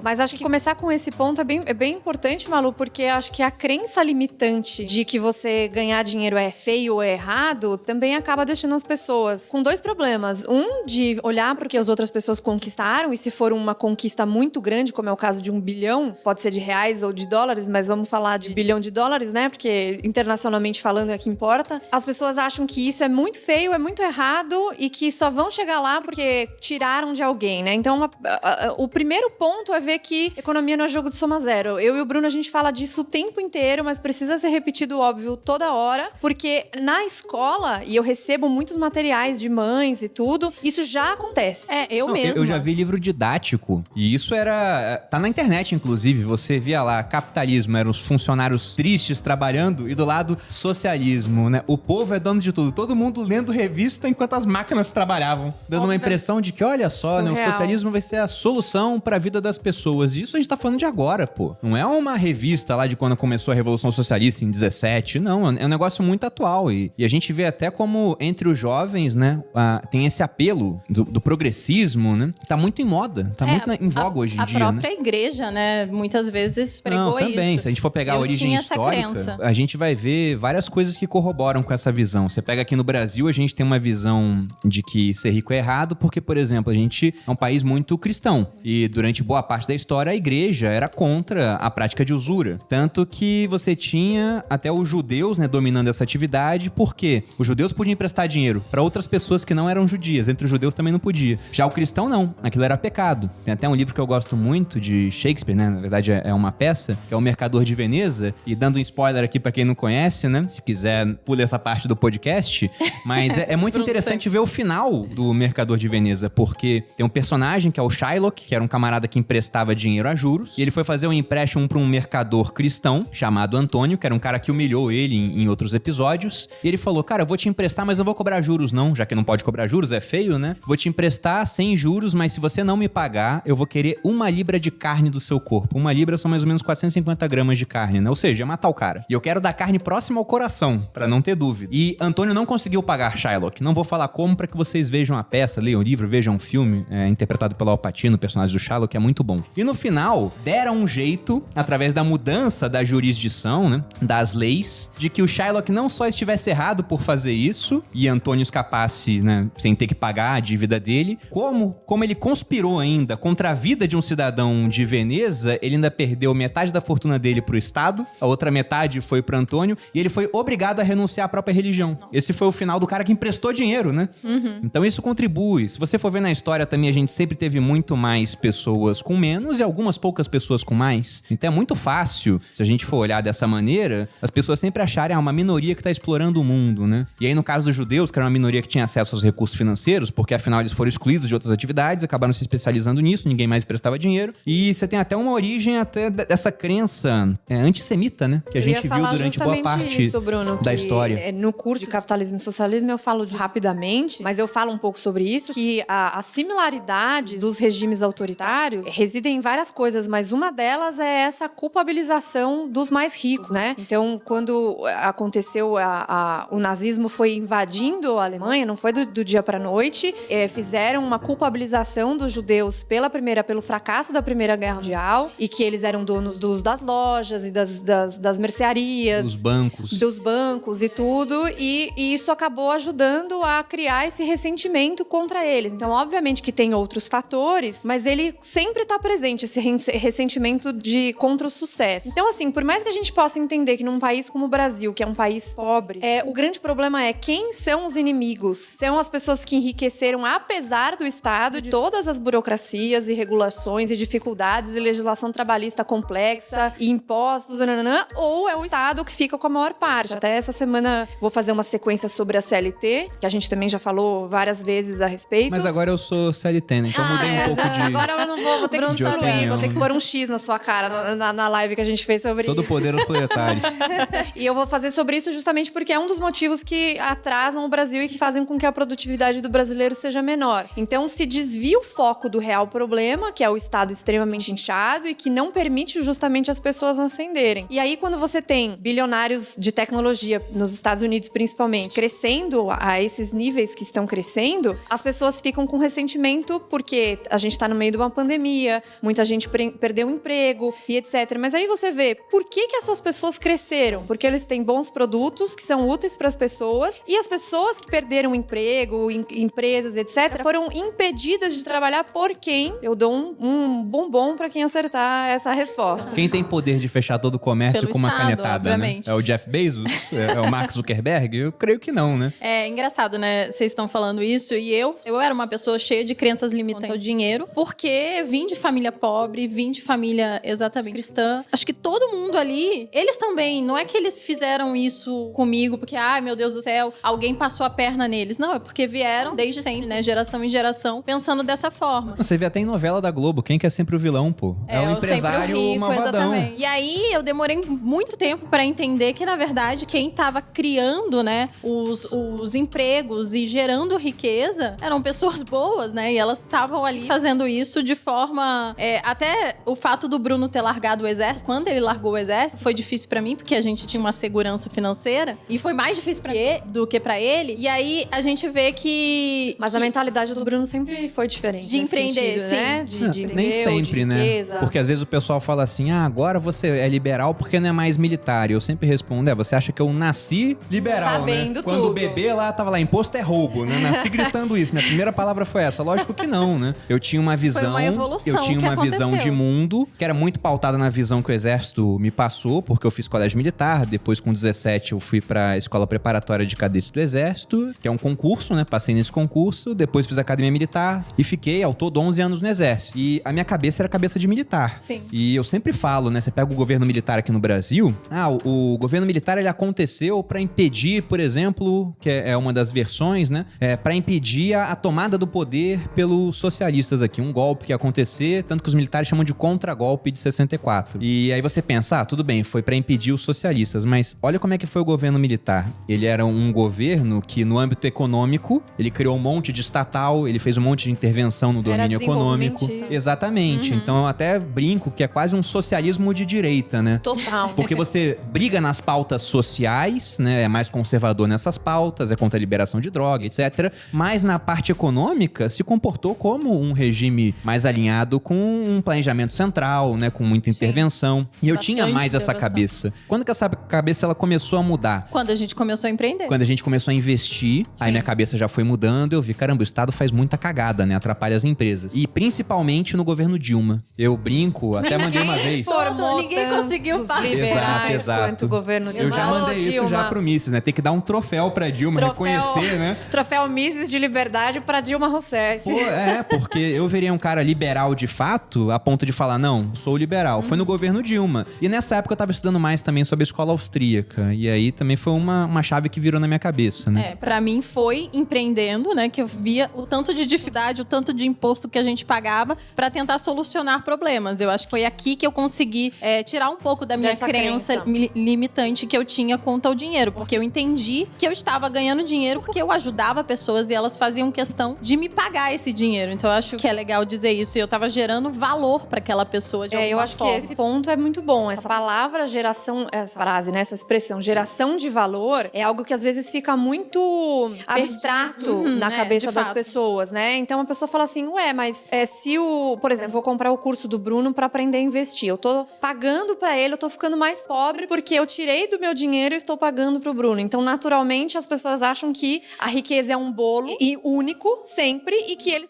Mas acho que começar com esse ponto é bem importante, Malu, porque acho que a crença limitante de que você ganhar dinheiro é feio ou é errado também acaba deixando as pessoas com dois problemas. Um, de olhar para o que as outras pessoas conquistaram, e se for uma conquista muito grande, como é o caso de 1 bilhão, pode ser de reais ou de dólares, mas vamos falar de bilhão de dólares, né? Porque internacionalmente falando é que importa. As pessoas acham que isso é muito feio, é muito errado e que só vão chegar lá porque tiraram de alguém, né? Então, o primeiro ponto é ver que economia não é jogo de soma zero. Eu e o Bruno, a gente fala disso o tempo inteiro, mas precisa ser repetido, óbvio, toda hora, porque na escola, e eu recebo muitos materiais de mães e tudo, isso já acontece. Eu mesma. Eu já vi livro didático, e isso tá na internet, inclusive, você via lá, capitalismo, eram os funcionários tristes trabalhando, e do lado, socialismo, né? O povo é dono de tudo, todo mundo lendo revista enquanto as máquinas trabalhavam, dando uma impressão de que, olha só, né, o socialismo vai ser a solução pra vida das pessoas. E isso a gente tá falando de agora, pô. Não é uma revista lá de quando começou a Revolução Socialista em 17, não, é um negócio muito atual, e a gente vê até como entre os jovens, né, tem esse apelo do progressismo, né, tá muito em moda, tá muito em voga hoje em dia, A própria igreja, né, muitas vezes pregou isso. Também, se a gente for pegar a origem histórica, a gente vai ver várias coisas que corroboram com essa visão. Você pega aqui no Brasil, a gente tem uma visão de que ser rico é errado, porque, por exemplo, a gente é um país muito cristão, e durante boa parte da história, a igreja era contra a prática de usura. Tanto que você tinha até os judeus, né, dominando essa atividade, porque os judeus podiam emprestar dinheiro para outras pessoas que não eram judias. Entre os judeus também não podia. Já o cristão, não. Aquilo era pecado. Tem até um livro que eu gosto muito, de Shakespeare, né? Na verdade, é uma peça, que é O Mercador de Veneza. E dando um spoiler aqui para quem não conhece, né? Se quiser, pula essa parte do podcast. Mas é muito interessante ver o final do Mercador de Veneza, porque tem um personagem que é o Shylock, que era um camarada que emprestava dinheiro a juros, e ele foi fazer um empréstimo para um mercador cristão, chamado Antônio, que era um cara que humilhou ele em outros episódios, e ele falou, cara, eu vou te emprestar, mas eu vou cobrar juros não, já que não pode cobrar juros, é feio, né? Vou te emprestar sem juros, mas se você não me pagar, eu vou querer 1 libra de carne do seu corpo. 1 libra são mais ou menos 450 gramas de carne, né? Ou seja, é matar o cara. E eu quero dar carne próxima ao coração, pra não ter dúvida. E Antônio não conseguiu pagar Shylock. Não vou falar como pra que vocês vejam a peça, leiam o livro, vejam o filme, interpretado pelo Al Pacino, o personagem do Shylock, é muito bom. E no final, deram um jeito, através da mudança da jurisdição, né, das leis, de que o Shylock não só estivesse errado por fazer isso, e Antônio escapasse, né, sem ter que pagar a dívida dele, como ele conspirou ainda contra a vida de um cidadão de Veneza, ele ainda perdeu metade da fortuna dele pro Estado, a outra metade foi pro Antônio, e ele foi obrigado a renunciar à própria religião. Esse foi o final do cara que emprestou dinheiro, né? Então isso contribui. Se você for ver na história também, a gente sempre teve muito mais pessoas com menos e algumas poucas pessoas com mais. Então é muito fácil, se a gente for olhar dessa maneira, as pessoas sempre acharem uma minoria que tá explorando o mundo, né? E aí no caso dos judeus, que era uma minoria que tinha acesso aos recursos financeiros, porque afinal eles foram excluídos de outras atividades, acabaram se especializando nisso, ninguém mais prestava dinheiro. E você tem até uma origem até dessa crença antissemita, né? Que a gente viu durante boa parte isso, Bruno, da história. No curso de Capitalismo e Socialismo eu falo rapidamente, mas eu falo um pouco sobre isso, que a similaridade dos regimes autoritários residem em várias coisas, mas uma delas é essa culpabilização dos mais ricos, né? Então, quando aconteceu o nazismo foi invadindo a Alemanha, não foi do dia pra noite, fizeram uma culpabilização dos judeus pelo fracasso da Primeira Guerra Mundial, e que eles eram donos das lojas e das mercearias, dos bancos e tudo, e isso acabou ajudando a criar esse ressentimento contra eles. Então, obviamente que tem outros fatores, mas ele sempre está presente, esse ressentimento contra o sucesso. Então, assim, por mais que a gente possa entender que num país como o Brasil, que é um país pobre, o grande problema é quem são os inimigos? São as pessoas que enriqueceram apesar do Estado, de todas as burocracias e regulações e dificuldades e legislação trabalhista complexa e impostos, ou é o Estado que fica com a maior parte. Até essa semana vou fazer uma sequência sobre a CLT, que a gente também já falou várias vezes a respeito. Mas agora eu sou CLT, né? Então eu mudei um pouco de... Agora eu não vou ter que te excluir, vou ter que pôr um X na sua cara na live que a gente fez sobre Todo isso. poder aos proletários. E eu vou fazer sobre isso justamente porque é um dos motivos que atrasam o Brasil e que fazem com que a produtividade do brasileiro seja menor. Então se desvia o foco do real problema, que é o Estado extremamente inchado e que não permite justamente as pessoas ascenderem. E aí quando você tem bilionários de tecnologia, nos Estados Unidos principalmente, crescendo a esses níveis que estão crescendo, as pessoas ficam com ressentimento porque a gente tá no meio de uma pandemia, muita gente perdeu o emprego e etc. Mas aí você vê, por que essas pessoas cresceram? Porque eles têm bons produtos que são úteis para as pessoas, e as pessoas que perderam o emprego, empresas, etc., foram impedidas de trabalhar por quem? Eu dou um bombom para quem acertar essa resposta. Quem tem poder de fechar todo o comércio Pelo com uma Estado, canetada, obviamente. né? É o Jeff Bezos? É o Mark Zuckerberg? Eu creio que não, né? É engraçado, né? Vocês estão falando isso, e eu era uma pessoa cheia de crenças limitantes ao dinheiro, porque vim de família pobre, vim de família exatamente cristã. Acho que todo mundo ali, eles também, não é que eles fizeram isso comigo, porque, ai meu Deus do céu, alguém passou a perna neles. Não, é porque vieram desde sempre, né? Geração em geração, pensando dessa forma. Você vê até em novela da Globo, quem que é sempre o vilão, pô? É o empresário rico, malvadão. Exatamente. E aí, eu demorei muito tempo pra entender que, na verdade, quem tava criando, né, os empregos e gerando riqueza eram pessoas boas, né? E elas estavam ali fazendo isso de forma... até o fato do Bruno ter largado o exército, quando ele largou o exército, foi difícil pra mim, porque a gente tinha uma segurança financeira, e foi mais difícil do que pra ele. E aí, a gente vê que... Mas a mentalidade do Bruno sempre foi diferente. De empreender, sentido, sim. Né? De Nem sempre, né? riqueza. Porque às vezes o pessoal fala assim, agora você é liberal porque não é mais militar. E eu sempre respondo, você acha que eu nasci liberal, sabendo né? Quando tudo. o bebê lá tava lá, imposto é roubo, né? Nasci gritando isso. Minha primeira palavra foi essa. Lógico que não, né? Eu tinha uma visão... Foi uma evolução eu tinha que uma visão aconteceu. de mundo que era muito pautada na visão que o exército me passou, porque eu fiz colégio militar. Depois, com 17, eu fui pra escola preparatória de cadetes do exército, que é um concurso, né? Passei nesse concurso. Depois fiz academia militar e fiquei, ao todo, 11 anos no exército. E a minha cabeça era cabeça de militar. Sim. E eu sempre falo, né? Você pega o governo militar aqui no Brasil. O governo militar, ele aconteceu pra impedir, por exemplo, que é uma das versões, né? Pra impedir a tomada do poder pelos socialistas aqui. Um golpe que ia acontecer, tanto que os militares chamam de contra-golpe de 64. E aí você pensa, tudo bem, foi pra impedir os socialistas, mas olha como é que foi o governo militar. Ele era um governo que, no âmbito econômico, ele criou um monte de estatal, ele fez um monte de intervenção no domínio econômico. Exatamente. Então eu até brinco que é quase um socialismo de direita, né? Total. Porque você briga nas pautas sociais, né? É mais conservador nessas pautas, é contra a liberação de droga, etc. Mas na parte econômica se comportou como um regime mais alinhado com um planejamento central, né? Com muita intervenção. E eu tinha mais essa cabeça. Quando que essa cabeça ela começou a mudar? Quando a gente começou a empreender. Quando a gente começou a investir, aí minha cabeça já foi mudando, eu vi, caramba, o Estado faz muita cagada, né? Atrapalha as empresas. E principalmente no governo Dilma. Eu brinco, até mandei uma vez. Ninguém conseguiu fazer. Exato. Quanto o governo Eu já mandei isso já pro Mises, né? Tem que dar um troféu pra Dilma, reconhecer, né? Troféu Mises de liberdade pra Dilma Rousseff. Pô, porque eu virei um cara liberal de fato, a ponto de falar, não, sou liberal. Foi no governo Dilma. E nessa época eu tava estudando mais também sobre a escola austríaca. E aí também foi uma chave que virou na minha cabeça, né? Pra mim foi empreendendo, né? Que eu via o tanto de dificuldade, o tanto de imposto que a gente pagava pra tentar solucionar problemas. Eu acho que foi aqui que eu consegui tirar um pouco da minha crença limitante que eu tinha quanto ao dinheiro. Porque eu entendi que eu estava ganhando dinheiro porque eu ajudava pessoas e elas faziam questão de me pagar esse dinheiro. Então eu acho que é legal dizer isso. E eu tava gerando valor pra aquela pessoa de alguma eu acho forma. que esse ponto é muito bom. Essa palavra geração, essa frase, né? Essa expressão, geração de valor, é algo que às vezes fica muito abstrato na cabeça das pessoas, né? Então a pessoa fala assim, mas se por exemplo, vou comprar o curso do Bruno pra aprender a investir. Eu tô pagando pra ele, eu tô ficando mais pobre porque eu tirei do meu dinheiro e estou pagando pro Bruno. Então, naturalmente, as pessoas acham que a riqueza é um bolo e único sempre e que ele